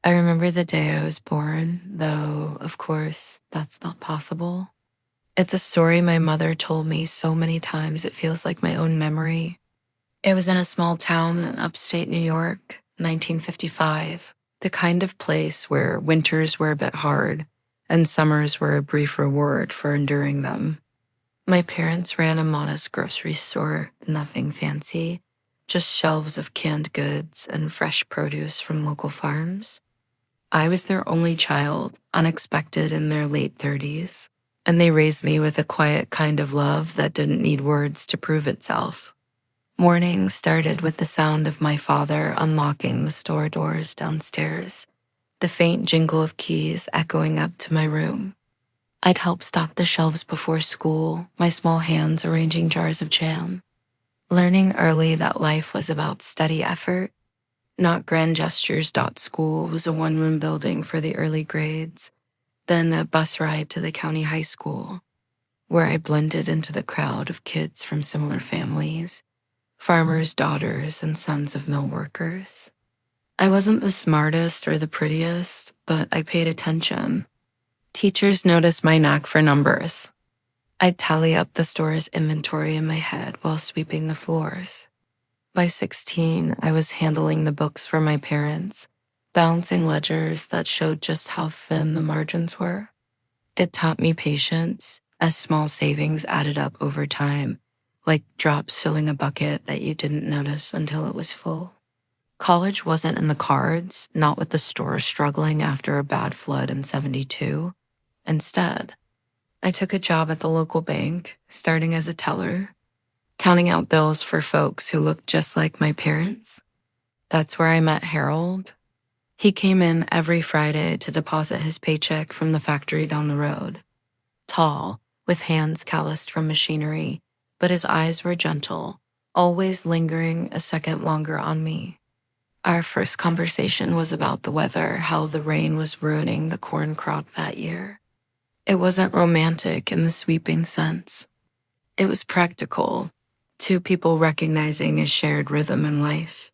I remember the day I was born, though, of course, that's not possible. It's a story my mother told me so many times it feels like my own memory. It was in a small town in upstate New York, 1955, the kind of place where winters were a bit hard and summers were a brief reward for enduring them. My parents ran a modest grocery store, nothing fancy, just shelves of canned goods and fresh produce from local farms. I was their only child, unexpected in their late 30s, and they raised me with a quiet kind of love that didn't need words to prove itself. Morning started with the sound of my father unlocking the store doors downstairs, the faint jingle of keys echoing up to my room. I'd help stock the shelves before school, my small hands arranging jars of jam. Learning early that life was about steady effort, not grand gestures. School was a one-room building for the early grades, then a bus ride to the county high school, where I blended into the crowd of kids from similar families, farmers' daughters and sons of mill workers. I wasn't the smartest or the prettiest, but I paid attention. Teachers noticed my knack for numbers. I'd tally up the store's inventory in my head while sweeping the floors. By 16, I was handling the books for my parents, balancing ledgers that showed just how thin the margins were. It taught me patience, as small savings added up over time, like drops filling a bucket that you didn't notice until it was full. College wasn't in the cards, not with the store struggling after a bad flood in '72. Instead, I took a job at the local bank, starting as a teller, counting out bills for folks who looked just like my parents. That's where I met Harold. He came in every Friday to deposit his paycheck from the factory down the road. Tall, with hands calloused from machinery, but his eyes were gentle, always lingering a second longer on me. Our first conversation was about the weather, how the rain was ruining the corn crop that year. It wasn't romantic in the sweeping sense. It was practical, two people recognizing a shared rhythm in life.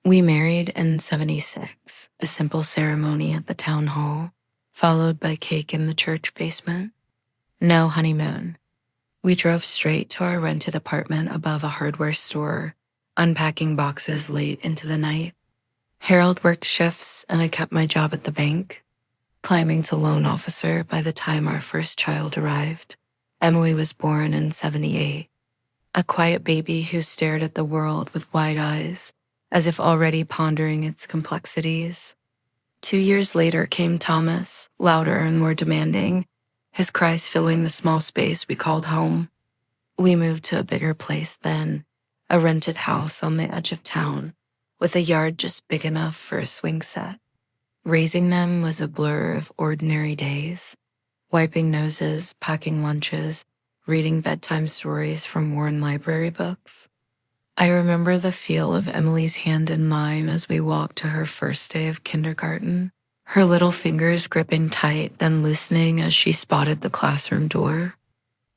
We married in '76, a simple ceremony at the town hall, followed by cake in the church basement. No honeymoon. We drove straight to our rented apartment above a hardware store, unpacking boxes late into the night. Harold worked shifts and I kept my job at the bank, climbing to loan officer by the time our first child arrived. Emily was born in '78, a quiet baby who stared at the world with wide eyes, as if already pondering its complexities. 2 years later came Thomas, louder and more demanding, his cries filling the small space we called home. We moved to a bigger place then, a rented house on the edge of town, with a yard just big enough for a swing set. Raising them was a blur of ordinary days, wiping noses, packing lunches, reading bedtime stories from worn library books. I remember the feel of Emily's hand in mine as we walked to her first day of kindergarten, her little fingers gripping tight, then loosening as she spotted the classroom door.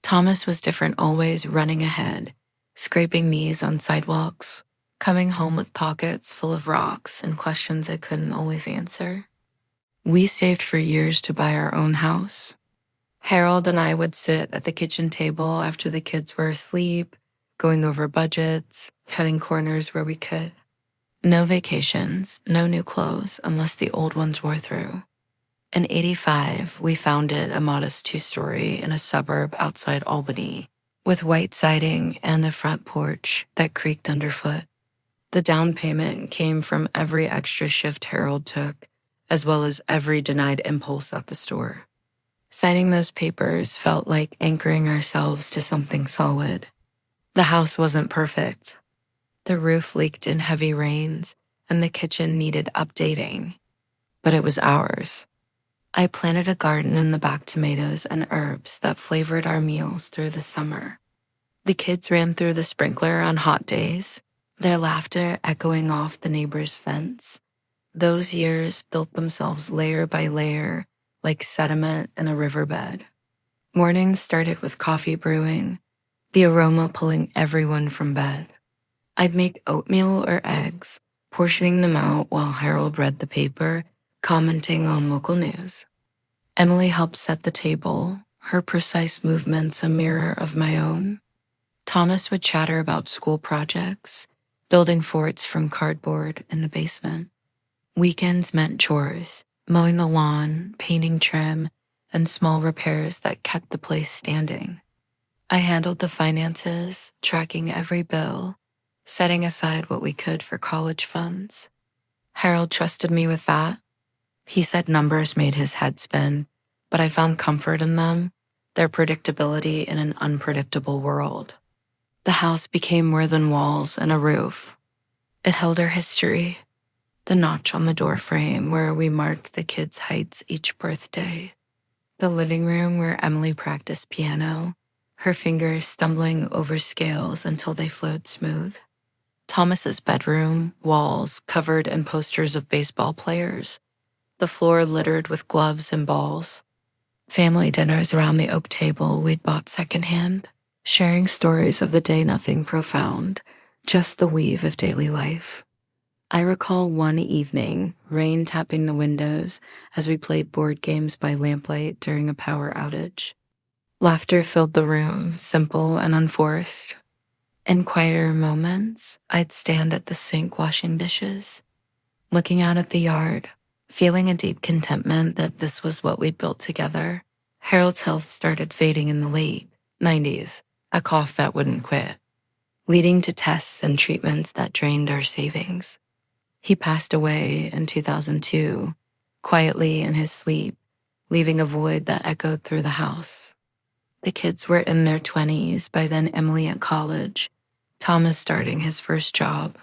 Thomas was different, always running ahead, scraping knees on sidewalks, coming home with pockets full of rocks and questions I couldn't always answer. We saved for years to buy our own house. Harold and I would sit at the kitchen table after the kids were asleep, going over budgets, cutting corners where we could. No vacations, no new clothes unless the old ones wore through. In '85, we founded a modest two-story in a suburb outside Albany, with white siding and a front porch that creaked underfoot. The down payment came from every extra shift Harold took, as well as every denied impulse at the store. Signing those papers felt like anchoring ourselves to something solid. The house wasn't perfect. The roof leaked in heavy rains, and the kitchen needed updating. But it was ours. I planted a garden in the back, tomatoes and herbs that flavored our meals through the summer. The kids ran through the sprinkler on hot days, their laughter echoing off the neighbor's fence. Those years built themselves layer by layer, like sediment in a riverbed. Mornings started with coffee brewing, the aroma pulling everyone from bed. I'd make oatmeal or eggs, portioning them out while Harold read the paper, commenting on local news. Emily helped set the table, her precise movements a mirror of my own. Thomas would chatter about school projects, building forts from cardboard in the basement. Weekends meant chores, mowing the lawn, painting trim, and small repairs that kept the place standing. I handled the finances, tracking every bill, setting aside what we could for college funds. Harold trusted me with that. He said numbers made his head spin, but I found comfort in them, their predictability in an unpredictable world. The house became more than walls and a roof. It held our history, the notch on the doorframe where we marked the kids' heights each birthday, the living room where Emily practiced piano, her fingers stumbling over scales until they flowed smooth. Thomas's bedroom, walls covered in posters of baseball players, the floor littered with gloves and balls. Family dinners around the oak table we'd bought secondhand, sharing stories of the day, nothing profound, just the weave of daily life. I recall one evening, rain tapping the windows as we played board games by lamplight during a power outage. Laughter filled the room, simple and unforced. In quieter moments, I'd stand at the sink washing dishes, looking out at the yard, feeling a deep contentment that this was what we'd built together. Harold's health started fading in the late 90s, a cough that wouldn't quit, leading to tests and treatments that drained our savings. He passed away in 2002, quietly in his sleep, leaving a void that echoed through the house. The kids were in their 20s, by then Emily at college, Thomas starting his first job.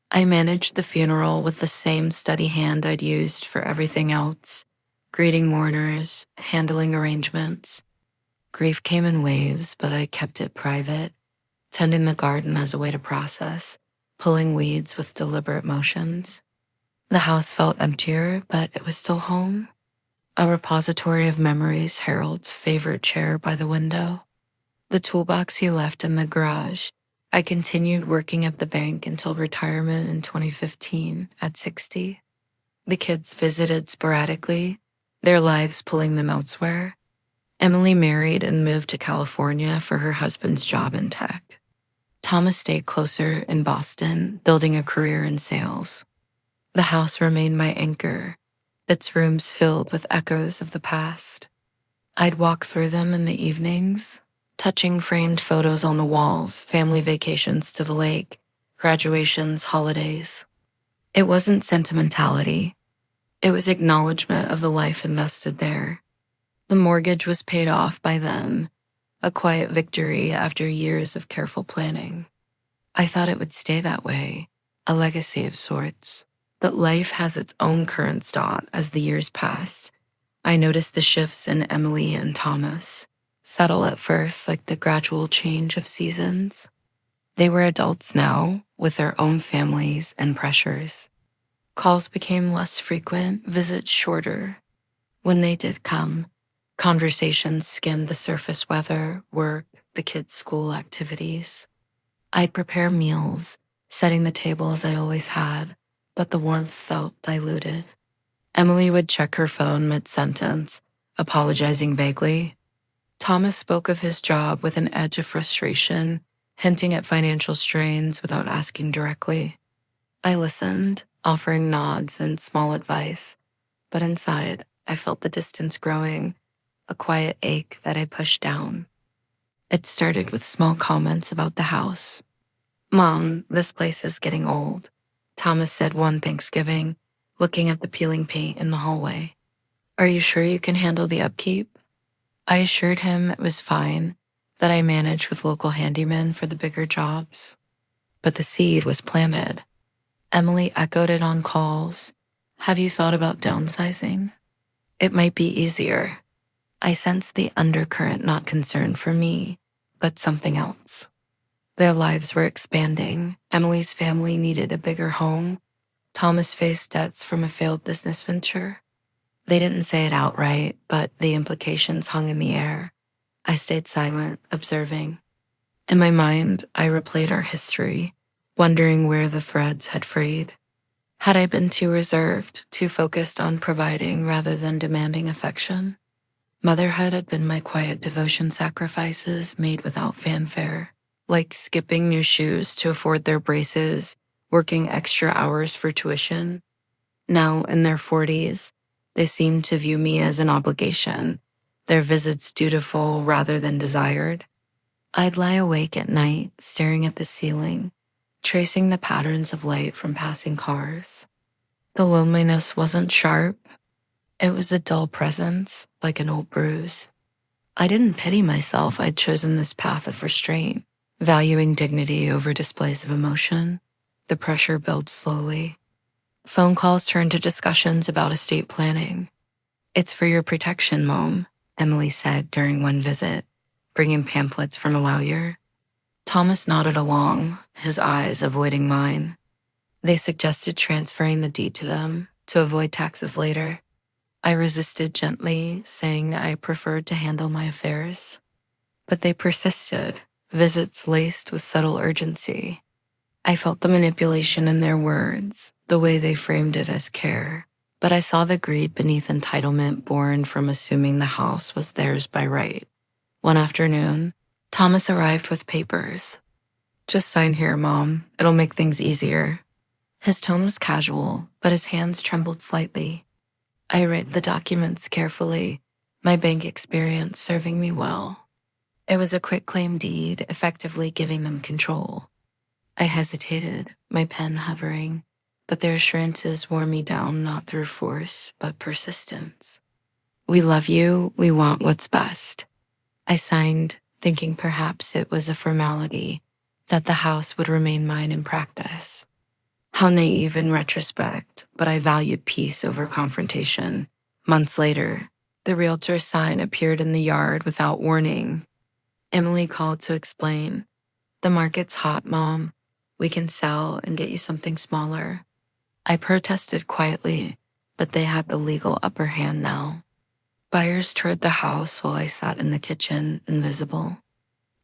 I managed the funeral with the same steady hand I'd used for everything else, greeting mourners, handling arrangements. Grief came in waves, but I kept it private, tending the garden as a way to process, pulling weeds with deliberate motions. The house felt emptier, but it was still home. A repository of memories, Harold's favorite chair by the window, the toolbox he left in the garage. I continued working at the bank until retirement in 2015 at 60. The kids visited sporadically, their lives pulling them elsewhere. Emily married and moved to California for her husband's job in tech. Thomas stayed closer in Boston, building a career in sales. The house remained my anchor, its rooms filled with echoes of the past. I'd walk through them in the evenings, touching framed photos on the walls, family vacations to the lake, graduations, holidays. It wasn't sentimentality. It was acknowledgement of the life invested there. The mortgage was paid off by then, a quiet victory after years of careful planning. I thought it would stay that way, a legacy of sorts. But life has its own current dot as the years passed. I noticed the shifts in Emily and Thomas, subtle at first like the gradual change of seasons. They were adults now, with their own families and pressures. Calls became less frequent, visits shorter. When they did come, conversations skimmed the surface: weather, work, the kids' school activities. I'd prepare meals, setting the table as I always had, but the warmth felt diluted. Emily would check her phone mid-sentence, apologizing vaguely. Thomas spoke of his job with an edge of frustration, hinting at financial strains without asking directly. I listened, offering nods and small advice, but inside, I felt the distance growing, a quiet ache that I pushed down. It started with small comments about the house. "Mom, this place is getting old," Thomas said one Thanksgiving, looking at the peeling paint in the hallway. "Are you sure you can handle the upkeep?" I assured him it was fine, that I managed with local handymen for the bigger jobs. But the seed was planted. Emily echoed it on calls. "Have you thought about downsizing? It might be easier." I sensed the undercurrent, not concern for me, but something else. Their lives were expanding. Emily's family needed a bigger home. Thomas faced debts from a failed business venture. They didn't say it outright, but the implications hung in the air. I stayed silent, observing. In my mind, I replayed our history, wondering where the threads had frayed. Had I been too reserved, too focused on providing rather than demanding affection? Motherhood had been my quiet devotion sacrifices made without fanfare, like skipping new shoes to afford their braces, working extra hours for tuition. Now, in their 40s, they seem to view me as an obligation, their visits dutiful rather than desired. I'd lie awake at night, staring at the ceiling, tracing the patterns of light from passing cars. The loneliness wasn't sharp. It was a dull presence, like an old bruise. I didn't pity myself I'd chosen this path of restraint, valuing dignity over displays of emotion. The pressure built slowly. Phone calls turned to discussions about estate planning. "It's for your protection, Mom," Emily said during one visit, bringing pamphlets from a lawyer. Thomas nodded along, his eyes avoiding mine. They suggested transferring the deed to them to avoid taxes later. I resisted gently, saying I preferred to handle my affairs. But they persisted, visits laced with subtle urgency. I felt the manipulation in their words, the way they framed it as care. But I saw the greed beneath entitlement born from assuming the house was theirs by right. One afternoon, Thomas arrived with papers. "Just sign here, Mom. It'll make things easier." His tone was casual, but his hands trembled slightly. I read the documents carefully, my bank experience serving me well. It was a quitclaim deed, effectively giving them control. I hesitated, my pen hovering, but their assurances wore me down not through force, but persistence. "We love you, we want what's best." I signed, thinking perhaps it was a formality, that the house would remain mine in practice. How naive in retrospect, but I valued peace over confrontation. Months later, the realtor's sign appeared in the yard without warning. Emily called to explain, "The market's hot, Mom. We can sell and get you something smaller." I protested quietly, but they had the legal upper hand now. Buyers toured the house while I sat in the kitchen, invisible.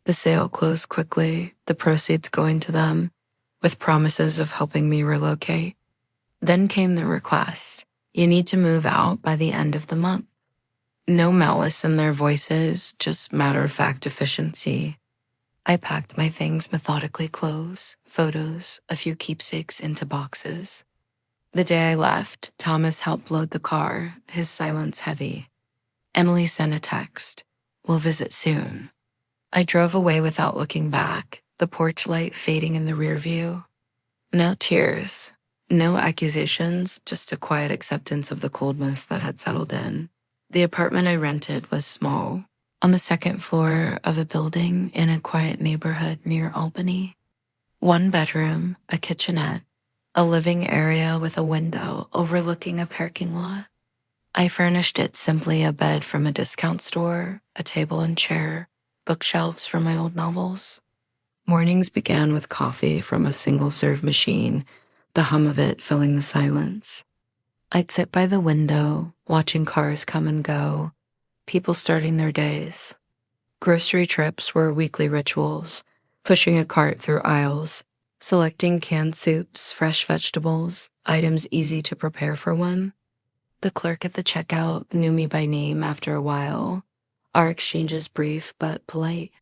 The sale closed quickly, the proceeds going to them, with promises of helping me relocate. Then came the request: "You need to move out by the end of the month." No malice in their voices, just matter-of-fact efficiency. I packed my things methodically: clothes, photos, a few keepsakes into boxes. The day I left, Thomas helped load the car, his silence heavy. Emily sent a text: "We'll visit soon." I drove away without looking back, the porch light fading in the rear view. No tears, no accusations, just a quiet acceptance of the coldness that had settled in. The apartment I rented was small, on the second floor of a building in a quiet neighborhood near Albany. One bedroom, a kitchenette, a living area with a window overlooking a parking lot. I furnished it simply: a bed from a discount store, a table and chair, bookshelves from my old novels. Mornings began with coffee from a single-serve machine, the hum of it filling the silence. I'd sit by the window, watching cars come and go, people starting their days. Grocery trips were weekly rituals, pushing a cart through aisles, selecting canned soups, fresh vegetables, items easy to prepare for one. The clerk at the checkout knew me by name after a while, our exchanges brief but polite.